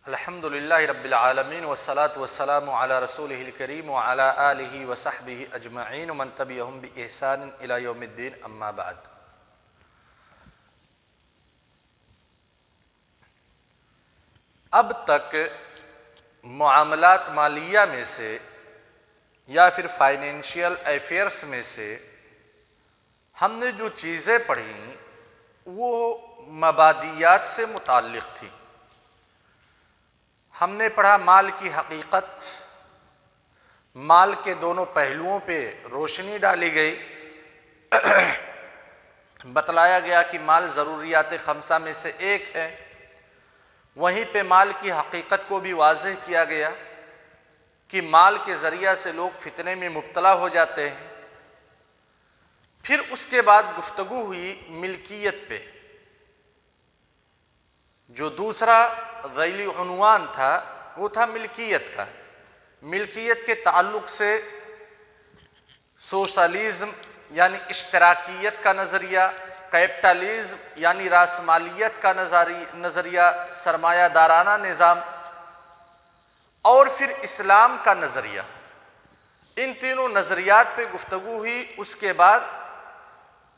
الحمدللہ رب العالمین والصلاة والسلام علی رسولہ الکریم وعلی آلہ وصحبہ اجمعین ومن تبعہم بإحسان الی یوم الدین اما بعد۔ اب تک معاملات مالیہ میں سے یا پھر فائنینشیل افیئرس میں سے ہم نے جو چیزیں پڑھیں وہ مبادیات سے متعلق تھی۔ ہم نے پڑھا مال کی حقیقت، مال کے دونوں پہلوؤں پہ روشنی ڈالی گئی، بتلایا گیا کہ مال ضروریات خمسہ میں سے ایک ہے، وہیں پہ مال کی حقیقت کو بھی واضح کیا گیا کہ مال کے ذریعہ سے لوگ فتنے میں مبتلا ہو جاتے ہیں۔ پھر اس کے بعد گفتگو ہوئی ملکیت پہ، جو دوسرا ذیلی عنوان تھا وہ تھا ملکیت کا۔ ملکیت کے تعلق سے سوشلزم یعنی اشتراکیت کا نظریہ، کیپٹلزم یعنی راسمالیت کا نظریہ، سرمایہ دارانہ نظام، اور پھر اسلام کا نظریہ، ان تینوں نظریات پہ گفتگو ہوئی۔ اس کے بعد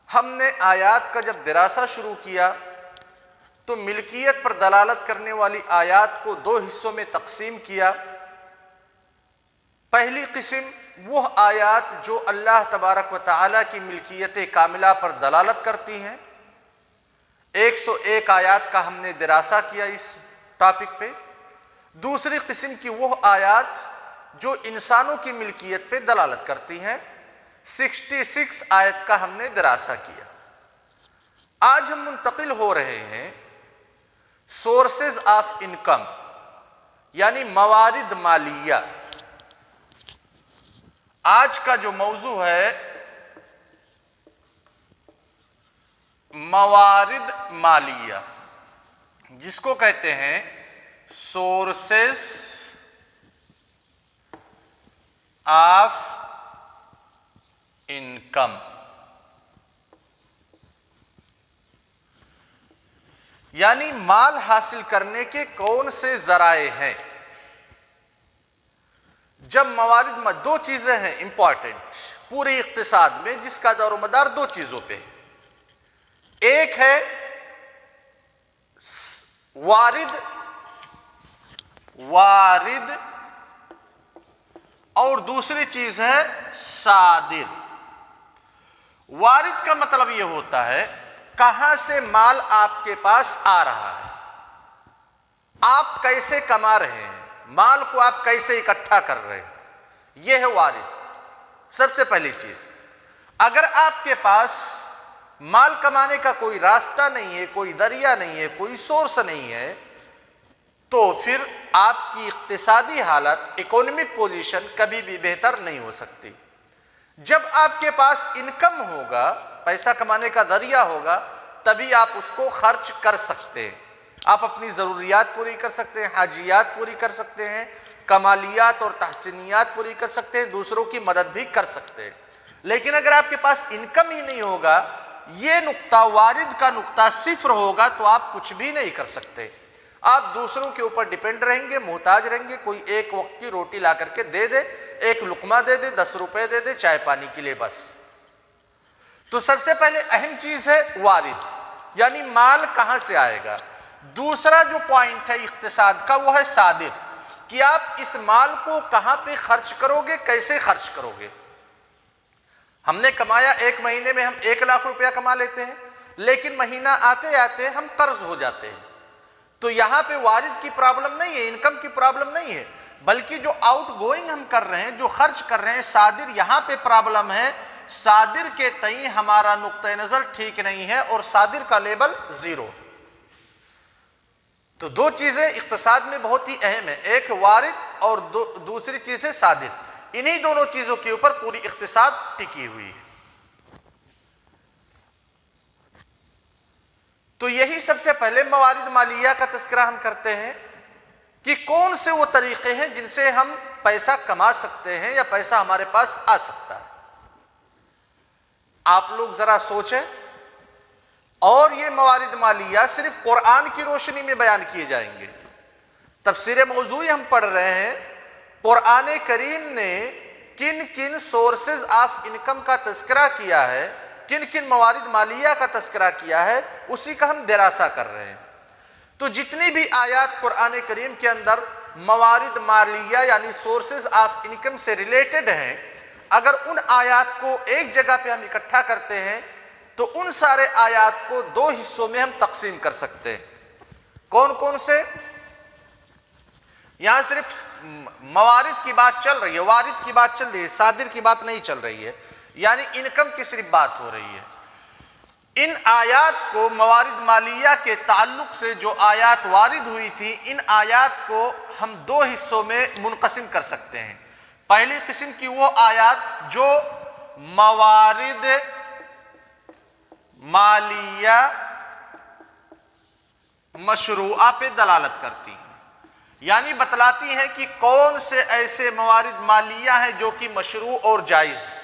ہم نے آیات کا جب دراسہ شروع کیا تو ملکیت پر دلالت کرنے والی آیات کو دو حصوں میں تقسیم کیا۔ پہلی قسم وہ آیات جو اللہ تبارک و تعالیٰ کی ملکیت کاملہ پر دلالت کرتی ہیں، 101 آیات کا ہم نے دراسہ کیا اس ٹاپک پہ۔ دوسری قسم کی وہ آیات جو انسانوں کی ملکیت پہ دلالت کرتی ہیں، 66 آیت کا ہم نے دراسہ کیا۔ آج ہم منتقل ہو رہے ہیں سورسز آف انکم یعنی موارد مالیہ۔ آج کا جو موضوع ہے موارد مالیہ، جس کو کہتے ہیں سورسز آف انکم۔ یعنی مال حاصل کرنے کے کون سے ذرائع ہیں۔ جب موارد، دو چیزیں ہیں امپورٹنٹ پورے اقتصاد میں جس کا دار و مدار دو چیزوں پہ ہے، ایک ہے وارد اور دوسری چیز ہے صادر۔ وارد کا مطلب یہ ہوتا ہے کہاں سے مال آپ کے پاس آ رہا ہے، آپ کیسے کما رہے ہیں، مال کو آپ کیسے اکٹھا کر رہے ہیں، یہ ہے وارد۔ سب سے پہلی چیز، اگر آپ کے پاس مال کمانے کا کوئی راستہ نہیں ہے، کوئی ذریعہ نہیں ہے، کوئی سورس نہیں ہے، تو پھر آپ کی اقتصادی حالت، اکونومک پوزیشن کبھی بھی بہتر نہیں ہو سکتی۔ جب آپ کے پاس انکم ہوگا، پیسہ کمانے کا ذریعہ ہوگا، تبھی آپ اس کو خرچ کر سکتے ہیں، آپ اپنی ضروریات پوری کر سکتے ہیں، حاجیات پوری کر سکتے ہیں، کمالیات اور تحسینیات پوری کر سکتے ہیں، دوسروں کی مدد بھی کر سکتے ہیں۔ لیکن اگر آپ کے پاس انکم ہی نہیں ہوگا، یہ نقطہ وارد کا نقطہ صفر ہوگا، تو آپ کچھ بھی نہیں کر سکتے۔ آپ دوسروں کے اوپر ڈیپینڈ رہیں گے، محتاج رہیں گے، کوئی ایک وقت کی روٹی لا کر کے دے دے، ایک لقمہ دے دے، 10 روپے دے دے چائے پانی کے لیے، بس۔ تو سب سے پہلے اہم چیز ہے وارد، یعنی مال کہاں سے آئے گا۔ دوسرا جو پوائنٹ ہے اقتصاد کا وہ ہے صادر، کہ آپ اس مال کو کہاں پہ خرچ کرو گے، کیسے خرچ کرو گے۔ ہم نے کمایا، ایک مہینے میں ہم 1 لاکھ روپیہ کما لیتے ہیں، لیکن مہینہ آتے آتے ہم قرض ہو جاتے ہیں، تو یہاں پہ وارد کی پرابلم نہیں ہے، انکم کی پرابلم نہیں ہے، بلکہ جو آؤٹ گوئنگ ہم کر رہے ہیں، جو خرچ کر رہے ہیں، صادر، یہاں پہ پرابلم ہے۔ صادر کے تئیں ہمارا نقطہ نظر ٹھیک نہیں ہے اور صادر کا لیبل 0۔ تو دو چیزیں اقتصاد میں بہت ہی اہم ہیں، ایک وارد اور دوسری چیز ہے صادر۔ انہی دونوں چیزوں کے اوپر پوری اقتصاد ٹکی ہوئی ہے۔ تو یہی سب سے پہلے موارد مالیہ کا تذکرہ ہم کرتے ہیں کہ کون سے وہ طریقے ہیں جن سے ہم پیسہ کما سکتے ہیں یا پیسہ ہمارے پاس آ سکتا ہے۔ آپ لوگ ذرا سوچیں، اور یہ موارد مالیہ صرف قرآن کی روشنی میں بیان کیے جائیں گے، تفسیر موضوعی ہم پڑھ رہے ہیں، قرآن کریم نے کن کن سورسز آف انکم کا تذکرہ کیا ہے، کن کن موارد مالیہ کا تذکرہ کیا ہے، اسی کا ہم دراسہ کر رہے ہیں۔ تو جتنی بھی آیات قرآن کریم کے اندر موارد مالیہ یعنی سورسز آف انکم سے ریلیٹڈ ہیں، اگر ان آیات کو ایک جگہ پہ ہم اکٹھا کرتے ہیں تو ان سارے آیات کو دو حصوں میں ہم تقسیم کر سکتے ہیں۔ کون کون سے؟ یہاں صرف موارد کی بات چل رہی ہے، وارد کی بات چل رہی ہے، صادر کی بات نہیں چل رہی ہے، یعنی انکم کی صرف بات ہو رہی ہے۔ ان آیات کو موارد مالیہ کے تعلق سے جو آیات وارد ہوئی تھی، ان آیات کو ہم دو حصوں میں منقسم کر سکتے ہیں۔ پہلی قسم کی وہ آیات جو موارد مالیہ مشروعہ پہ دلالت کرتی ہیں، یعنی بتلاتی ہیں کہ کون سے ایسے موارد مالیہ ہیں جو کہ مشروع اور جائز ہیں۔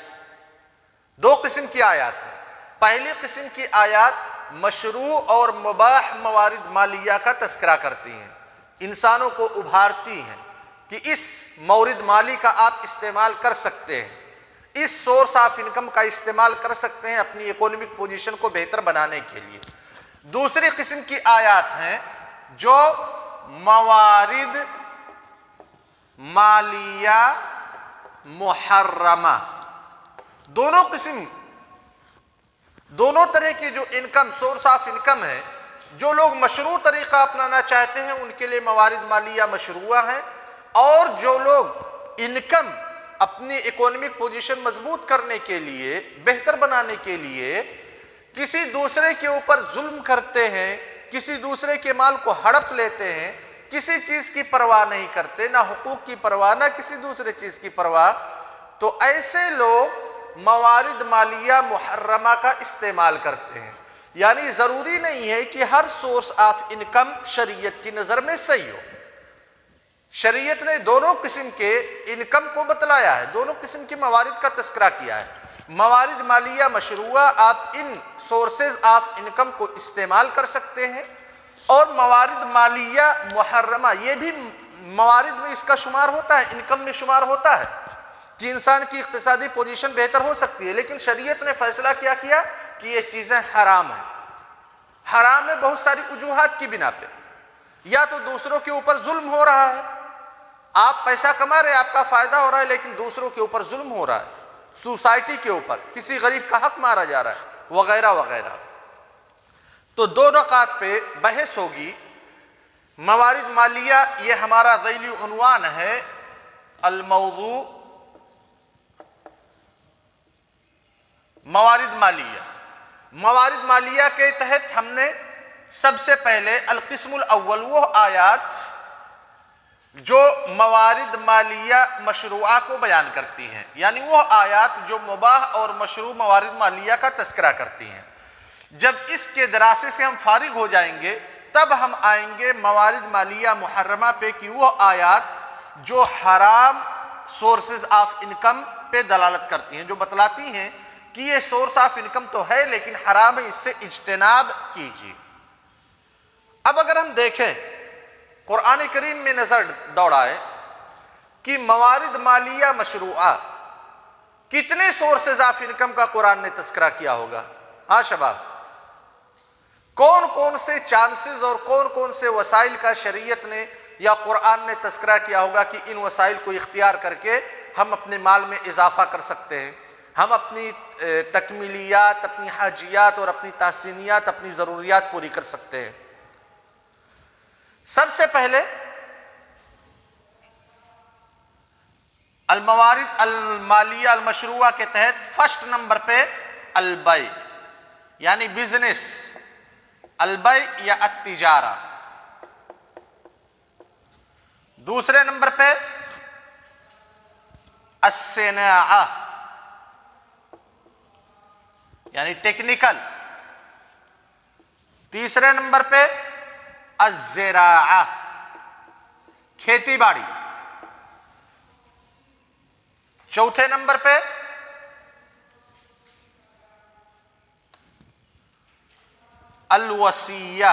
دو قسم کی آیات ہیں۔ پہلی قسم کی آیات مشروع اور مباح موارد مالیہ کا تذکرہ کرتی ہیں، انسانوں کو ابھارتی ہیں کہ اس مورد مالی کا آپ استعمال کر سکتے ہیں، اس سورس آف انکم کا استعمال کر سکتے ہیں اپنی اکونومک پوزیشن کو بہتر بنانے کے لیے۔ دوسری قسم کی آیات ہیں جو موارد مالیہ محرمہ، دونوں طرح کی جو انکم سورس آف انکم ہے، جو لوگ مشروع طریقہ اپنانا چاہتے ہیں ان کے لیے موارد مالیہ مشروعہ ہیں، اور جو لوگ انکم اپنی اکونومک پوزیشن مضبوط کرنے کے لیے، بہتر بنانے کے لیے کسی دوسرے کے اوپر ظلم کرتے ہیں، کسی دوسرے کے مال کو ہڑپ لیتے ہیں، کسی چیز کی پرواہ نہیں کرتے، نہ حقوق کی پرواہ نہ کسی دوسرے چیز کی پرواہ، تو ایسے لوگ موارد مالیہ محرمہ کا استعمال کرتے ہیں۔ یعنی ضروری نہیں ہے کہ ہر سورس آف انکم شریعت کی نظر میں صحیح ہو۔ شریعت نے دونوں قسم کے انکم کو بتلایا ہے، دونوں قسم کے موارد کا تذکرہ کیا ہے۔ موارد مالیہ مشروعہ، آپ ان سورسز آف انکم کو استعمال کر سکتے ہیں، اور موارد مالیہ محرمہ یہ بھی موارد میں اس کا شمار ہوتا ہے، انکم میں شمار ہوتا ہے کہ انسان کی اقتصادی پوزیشن بہتر ہو سکتی ہے، لیکن شریعت نے فیصلہ کیا کہ یہ چیزیں حرام ہیں۔ حرام ہے بہت ساری وجوہات کی بنا پہ، یا تو دوسروں کے اوپر ظلم ہو رہا ہے، آپ پیسہ کما رہے ہیں، آپ کا فائدہ ہو رہا ہے، لیکن دوسروں کے اوپر ظلم ہو رہا ہے، سوسائٹی کے اوپر کسی غریب کا حق مارا جا رہا ہے، وغیرہ وغیرہ۔ تو دو نکات پہ بحث ہوگی۔ موارد مالیہ یہ ہمارا ذیلی عنوان ہے، الموضوع موارد مالیہ۔ موارد مالیہ کے تحت ہم نے سب سے پہلے القسم الاول وہ آیات جو موارد مالیہ مشروعہ کو بیان کرتی ہیں، یعنی وہ آیات جو مباح اور مشروع موارد مالیہ کا تذکرہ کرتی ہیں۔ جب اس کے دراسے سے ہم فارغ ہو جائیں گے تب ہم آئیں گے موارد مالیہ محرمہ پہ، کہ وہ آیات جو حرام سورسز آف انکم پہ دلالت کرتی ہیں، جو بتلاتی ہیں کہ یہ سورس آف انکم تو ہے لیکن حرام ہے، اس سے اجتناب کیجیے۔ اب اگر ہم دیکھیں قرآن کریم میں نظر دوڑائے کہ موارد مالیہ مشروعہ کتنے سورسز آف انکم کا قرآن نے تذکرہ کیا ہوگا؟ ہاں شباب، کون کون سے چانسز اور کون کون سے وسائل کا شریعت نے یا قرآن نے تذکرہ کیا ہوگا کہ ان وسائل کو اختیار کر کے ہم اپنے مال میں اضافہ کر سکتے ہیں، ہم اپنی تکمیلیات، اپنی حاجیات اور اپنی تحسینیات، اپنی ضروریات پوری کر سکتے ہیں؟ سب سے پہلے الموارد المالیہ المشروعہ کے تحت فرسٹ نمبر پہ البیع یعنی بزنس، البیع یا التجارہ۔ دوسرے نمبر پہ الصناعہ یعنی ٹیکنیکل۔ تیسرے نمبر پہ الزراعہ کھیتی باڑی۔ چوتھے نمبر پہ الوصیہ۔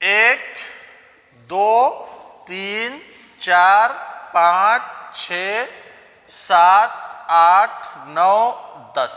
1 2 3 4 5 6 7 8 9 10।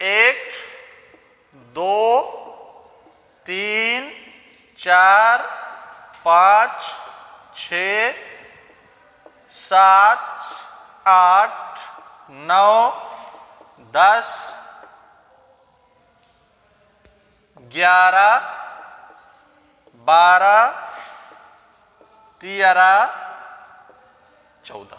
1 2 3 4 5 6 7 8 9 10 11 12 13 14।